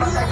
বাঁচা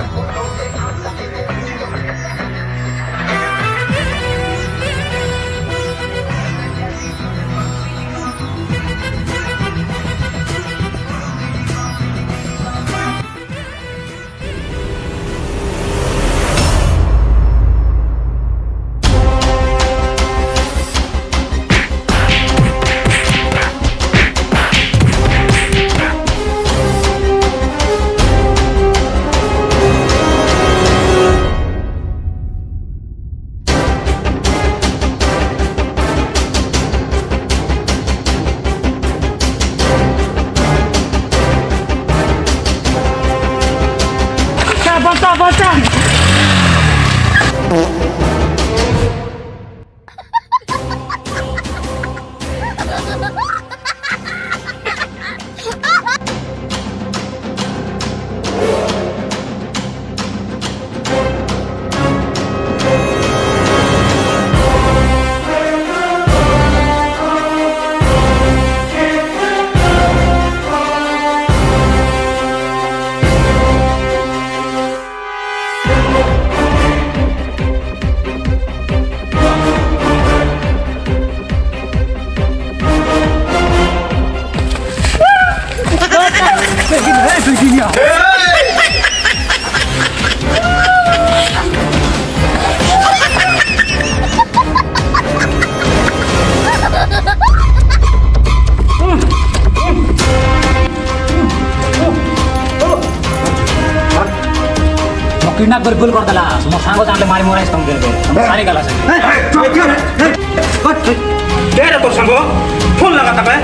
किडनैप कर भूल कर दला मो सांग जानले मारी मोरा स्तंभ देबे सारी गला से दे रे तोर संग फोन लगा तबे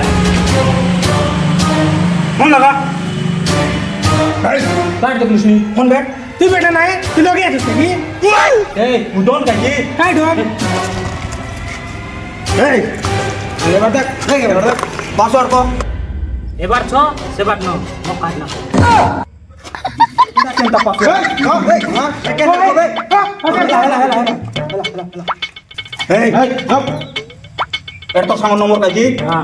फोन लगा काट दे कृष्णी फोन बैठ तू बेटा नाही तू लोग येत होते की ए उडोन काय डोन ए ये बडक पासवर्ड को एबार 6 सेबार 9 मो काटना चिंता पासवर्ड तो सांग नंबर काय जी हां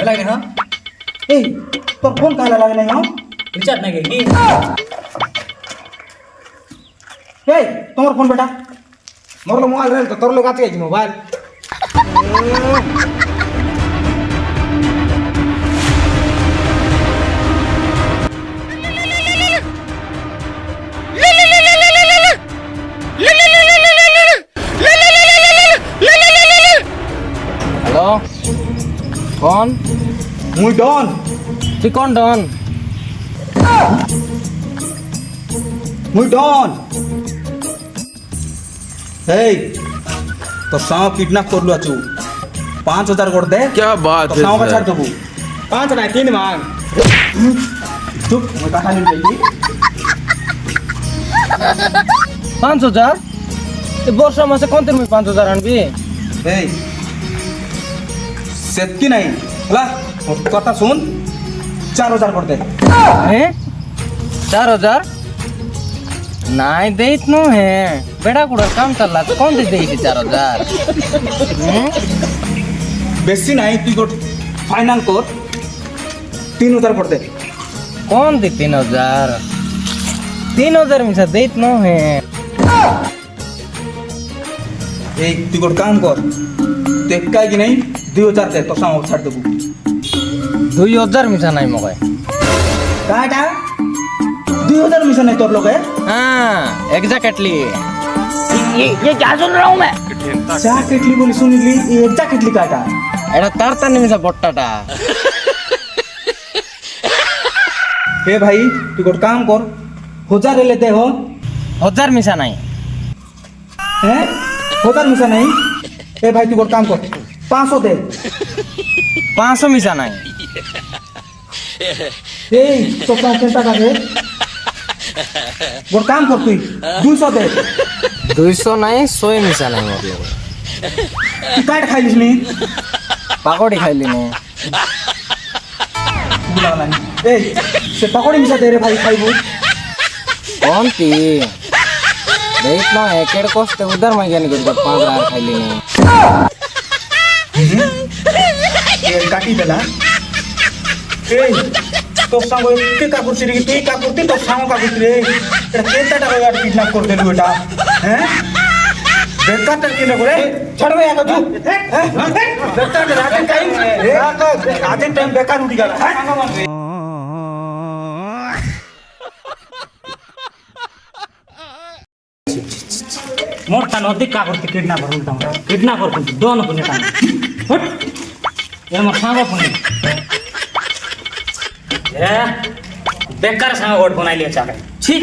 लागे ना ए तो फोन कायला लागला नाही रिचार्ज नाही की ए तुम्हारा फोन बेटा मोर लो मोबाइल रहल तो तोर लोग आते है मोबाइल हेलो कौन मुई डॉन तू कौन डॉन मुई डॉन ए तो सांव किडनैप कर लुआ चू 5000 कर दे क्या बात तो है सांव का सर? छाड़ देबू 5 नहीं 3 मांग चुप मैं कहा नहीं गई 5,000 ये वर्ष में से कौन तेरे में 5,000 आनबी ए सेतकी नहीं हला और कथा सुन 4000 कर दे हैं 4,000 नहीं देत नो है बेड़ा कुड़ा काम चल रहा कौन दे देती 4,000 बेसी नहीं तू गोट फाइनल कर 3000 कर दे कौन दे 3,000 3,000 में से देत नो है ए तू गोट काम कर ते काय की नहीं 2000 दे तो सांव छाड़ देबू 2,000 में से नहीं मगे काटा 2000 मिशन नहीं तोर लोग है हाँ एग्जैक्टली ये क्या सुन रहा हूँ मैं चा केटली बोली सुनिली ये चा केटली काटा एड़ा तारता नहीं में से बोट्टाटा ए भाई तू गोट काम कर 1000 लेते हो 1,000 में से नहीं हैं 1000 मिशन नहीं ए भाई तू गोट काम कर 500 दे 500 में से नहीं ए तो काम केंता का दे गोट काम कर तू 200 दे 200 नहीं 100 में से नहीं मतलब काट खाइलिस नी पाकोड़ी खाई ली ने बुलाला नी ए से पकोड़ी मिसा दे रे भाई खाइबू कौन थी देख ना एक कोस्ट उधर मैं जाने को 5,000 खाई ली ने কাটি দেলা এই তোর সঙ্গে এতে কা করছিস রে তুই কা করতি তোর সঙ্গে কা করছিস রে এটা কেনটা টাকা আর কিডন্যাপ করে দিলু এটা হ্যাঁ বেকারটা কি না করে ছাড়বে একা তুই বেকারটা রাতের টাইম রাতের টাইম বেকার উঠি গেল হ্যাঁ মোর তা নদী কা করতে কিডন্যাপার বলতাম কিডন্যাপার কিন্তু দোন কোনে তা হট এর মোর সাঙ্গ ফোন এ বেকার সাঙ্গ ওট বানাই লিয়ে চাকে ছি